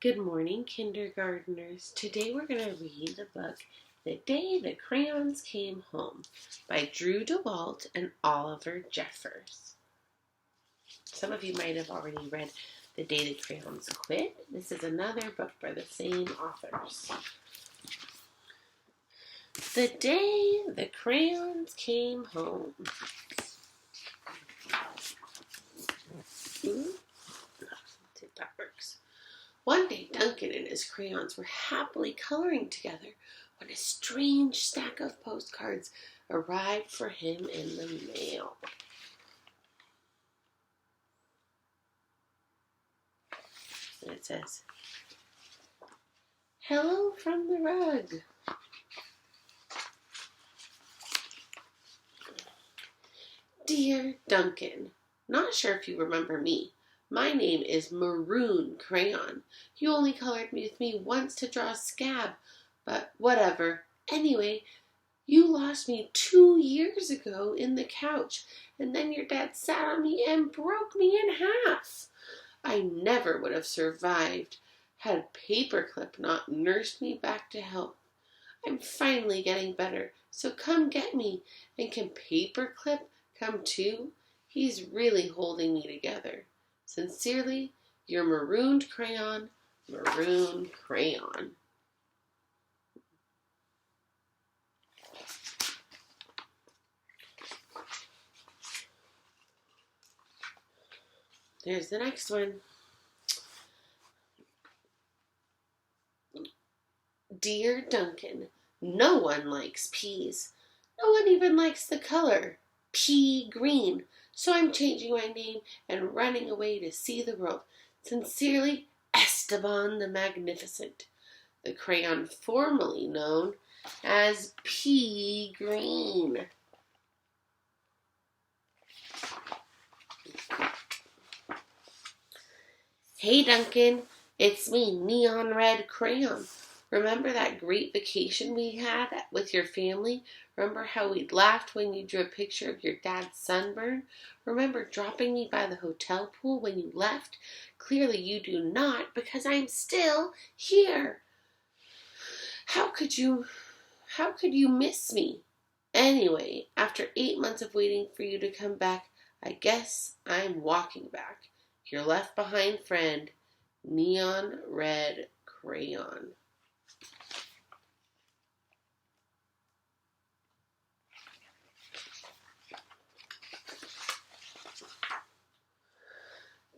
Good morning, kindergartners. Today we're going to read the book The Day the Crayons Came Home by Dewalt and Oliver Jeffers. Some of you might have already read The Day the Crayons Quit. This is another book by the same authors. The Day the Crayons Came Home. Let's see if that works. One day, Duncan and his crayons were happily coloring together when a strange stack of postcards arrived for him in the mail. And it says, "Hello from the rug. Dear Duncan, not sure if you remember me. My name is Maroon Crayon. You only colored with me once to draw a scab, but whatever. Anyway, you lost me 2 years ago in the couch, and then your dad sat on me and broke me in half. I never would have survived had Paperclip not nursed me back to health. I'm finally getting better, so come get me. And can Paperclip come too? He's really holding me together. Sincerely, your marooned crayon, Maroon Crayon." There's the next one. Dear Duncan, no one likes peas. No one even likes the color pea green. So I'm changing my name and running away to see the world. Sincerely, Esteban the Magnificent, the crayon formerly known as pea green. Hey Duncan, it's me, Neon Red Crayon. Remember that great vacation we had with your family? Remember how we laughed when you drew a picture of your dad's sunburn? Remember dropping me by the hotel pool when you left? Clearly you do not, because I'm still here. How could you miss me? Anyway, after 8 months of waiting for you to come back, I guess I'm walking back. Your left behind friend, Neon Red Crayon.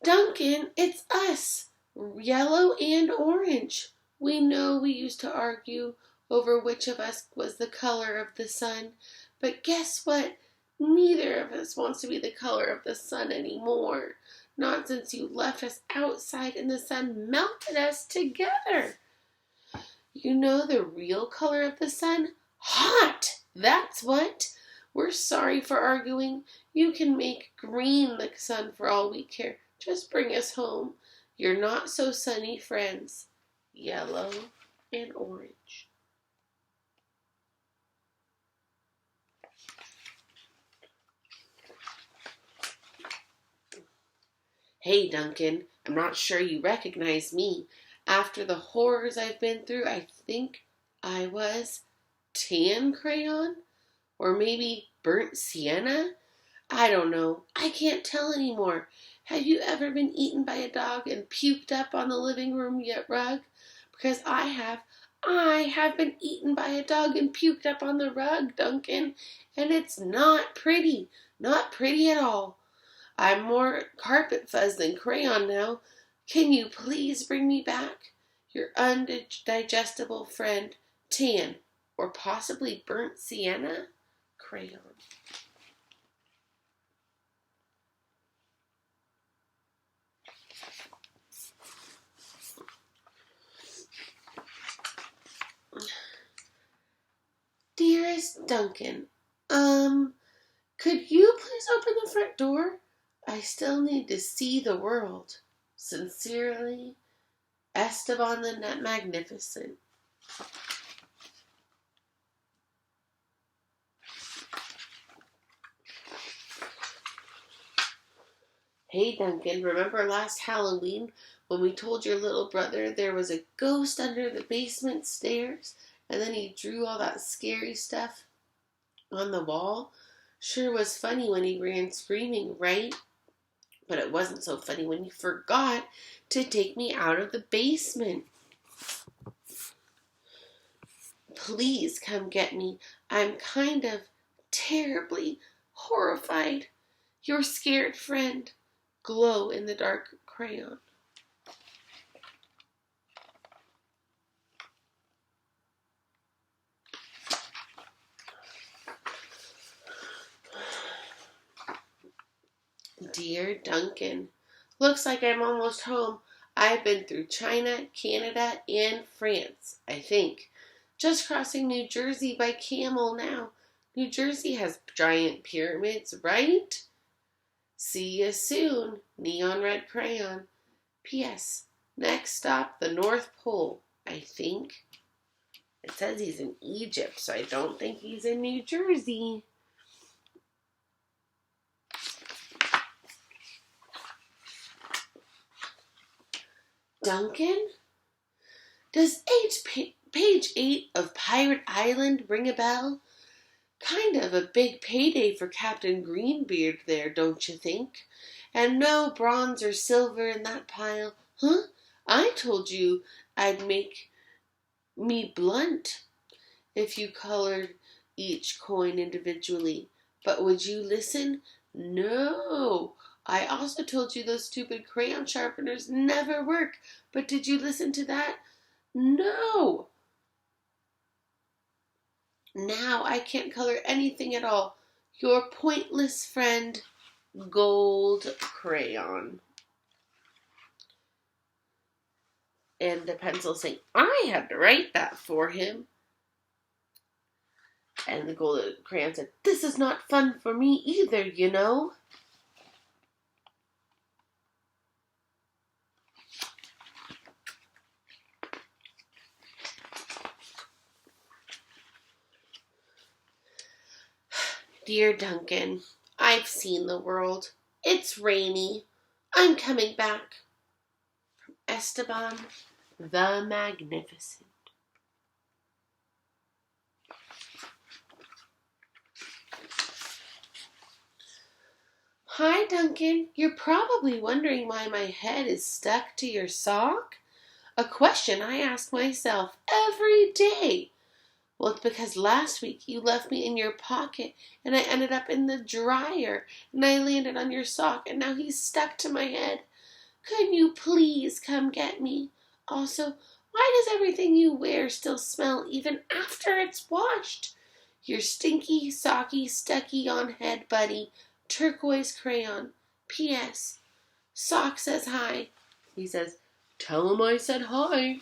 Duncan, it's us, yellow and orange. We know we used to argue over which of us was the color of the sun, but guess what? Neither of us wants to be the color of the sun anymore. Not since you left us outside and the sun melted us together. You know the real color of the sun? Hot! That's what. We're sorry for arguing. You can make green the sun for all we care. Just bring us home. Your not so sunny friends, yellow and orange. Hey Duncan, I'm not sure you recognize me. After the horrors I've been through, I think I was tan crayon? Or maybe burnt sienna? I don't know. I can't tell anymore. Have you ever been eaten by a dog and puked up on the living room rug? Because I have. I have been eaten by a dog and puked up on the rug, Duncan. And it's not pretty. Not pretty at all. I'm more carpet fuzz than crayon now. Can you please bring me back? Your undigestible friend, tan, or possibly burnt sienna? Crayon. Dearest Duncan, could you please open the front door? I still need to see the world. Sincerely, Esteban the Magnificent. Hey Duncan, remember last Halloween when we told your little brother there was a ghost under the basement stairs, and then he drew all that scary stuff on the wall? Sure was funny when he ran screaming, right? But it wasn't so funny when you forgot to take me out of the basement. Please come get me. I'm kind of terribly horrified. Your scared friend, Glow in the Dark Crayon. Dear Duncan, looks like I'm almost home. I've been through China, Canada, and France, I think. Just crossing New Jersey by camel now. New Jersey has giant pyramids, right? See you soon, Neon Red Crayon. P.S. Next stop, the North Pole, I think. It says he's in Egypt, so I don't think he's in New Jersey. Duncan? Does page 8 of Pirate Island ring a bell? Kind of a big payday for Captain Greenbeard there, don't you think? And no bronze or silver in that pile. Huh? I told you I'd make me blunt if you colored each coin individually. But would you listen? No. I also told you those stupid crayon sharpeners never work. But did you listen to that? No. Now I can't color anything at all. Your pointless friend, Gold Crayon. And the pencil saying, I had to write that for him. And the Gold Crayon said, this is not fun for me either, you know. Dear Duncan, I've seen the world. It's rainy. I'm coming back. From Esteban the Magnificent. Hi, Duncan. You're probably wondering why my head is stuck to your sock. A question I ask myself every day. Well, it's because last week you left me in your pocket and I ended up in the dryer and I landed on your sock and now he's stuck to my head. Couldn't you please come get me? Also, why does everything you wear still smell even after it's washed? Your stinky, socky, stucky on head buddy, Turquoise Crayon. P.S. Sock says hi. He says, tell him I said hi.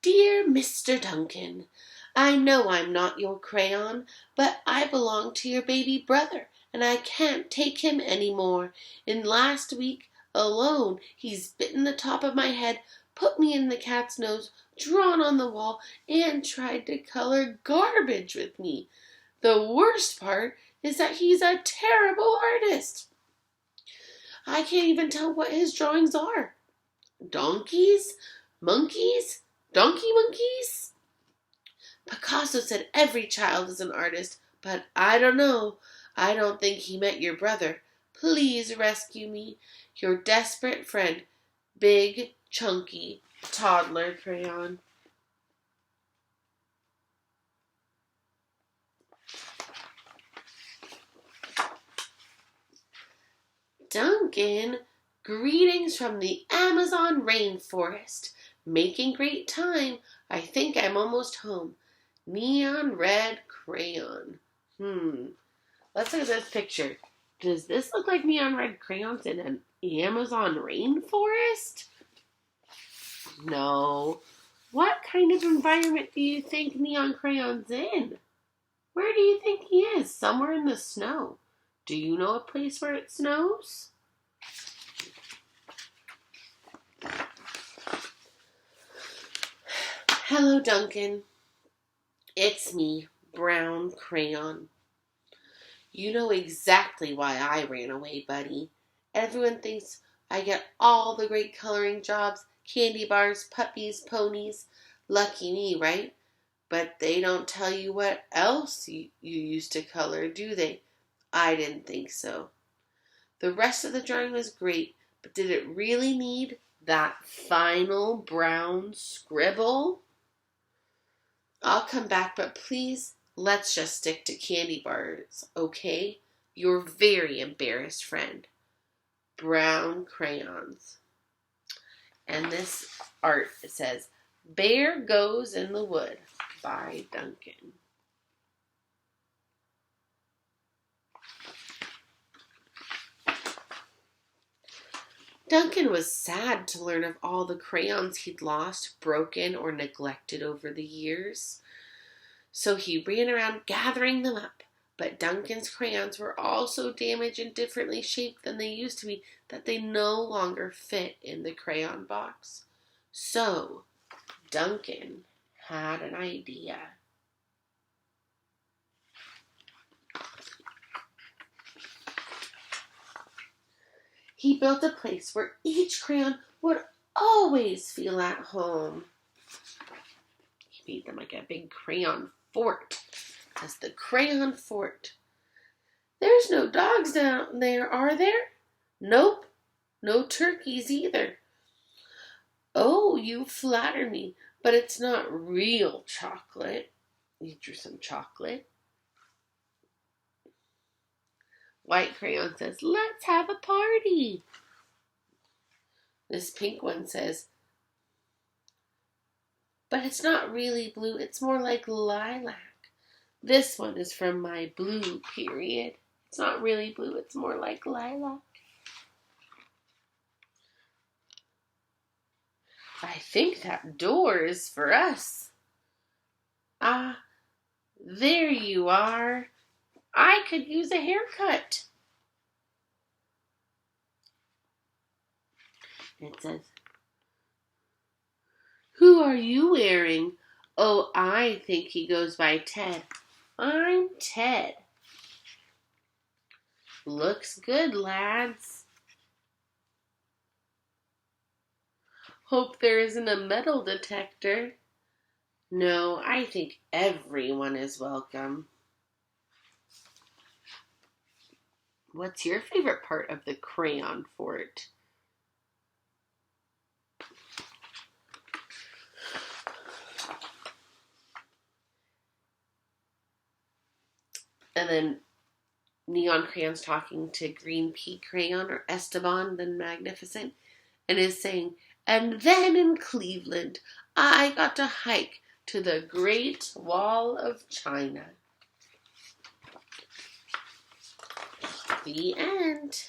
Dear Mr. Duncan, I know I'm not your crayon, but I belong to your baby brother, and I can't take him any more. In last week alone, he's bitten the top of my head, put me in the cat's nose, drawn on the wall, and tried to color garbage with me. The worst part is that he's a terrible artist. I can't even tell what his drawings are. Donkeys? Monkeys? Donkey monkeys? Picasso said every child is an artist, but I don't know. I don't think he met your brother. Please rescue me. Your desperate friend, Big Chunky Toddler Crayon. Duncan, greetings from the Amazon rainforest. Making great time. I think I'm almost home. Neon Red Crayon. Let's look at this picture. Does this look like Neon Red Crayons in an Amazon rainforest? No. What kind of environment do you think Neon Crayon's in? Where do you think he is? Somewhere in the snow. Do you know a place where it snows? Hello, Duncan. It's me, Brown Crayon. You know exactly why I ran away, buddy. Everyone thinks I get all the great coloring jobs, candy bars, puppies, ponies. Lucky me, right? But they don't tell you what else you used to color, do they? I didn't think so. The rest of the drawing was great, but did it really need that final brown scribble? I'll come back, but please, let's just stick to candy bars, okay? Your very embarrassed friend, Brown Crayons. And this art says, Bear Goes in the Wood by Duncan. Duncan was sad to learn of all the crayons he'd lost, broken, or neglected over the years. So he ran around gathering them up. But Duncan's crayons were all so damaged and differently shaped than they used to be that they no longer fit in the crayon box. So Duncan had an idea. He built a place where each crayon would always feel at home. He made them like a big crayon fort. That's the crayon fort. There's no dogs down there, are there? Nope. No turkeys either. Oh, you flatter me, but it's not real chocolate. You drew some chocolate. White crayon says, let's have a party. This pink one says, but it's not really blue, it's more like lilac. This one is from my blue period. It's not really blue, it's more like lilac. I think that door is for us. Ah, there you are. I could use a haircut. It says, who are you wearing? Oh, I think he goes by Ted. I'm Ted. Looks good, lads. Hope there isn't a metal detector. No, I think everyone is welcome. What's your favorite part of the crayon fort? And then Neon Crayon's talking to Green Pea Crayon, or Esteban the Magnificent, and is saying, and then in Cleveland, I got to hike to the Great Wall of China. The end.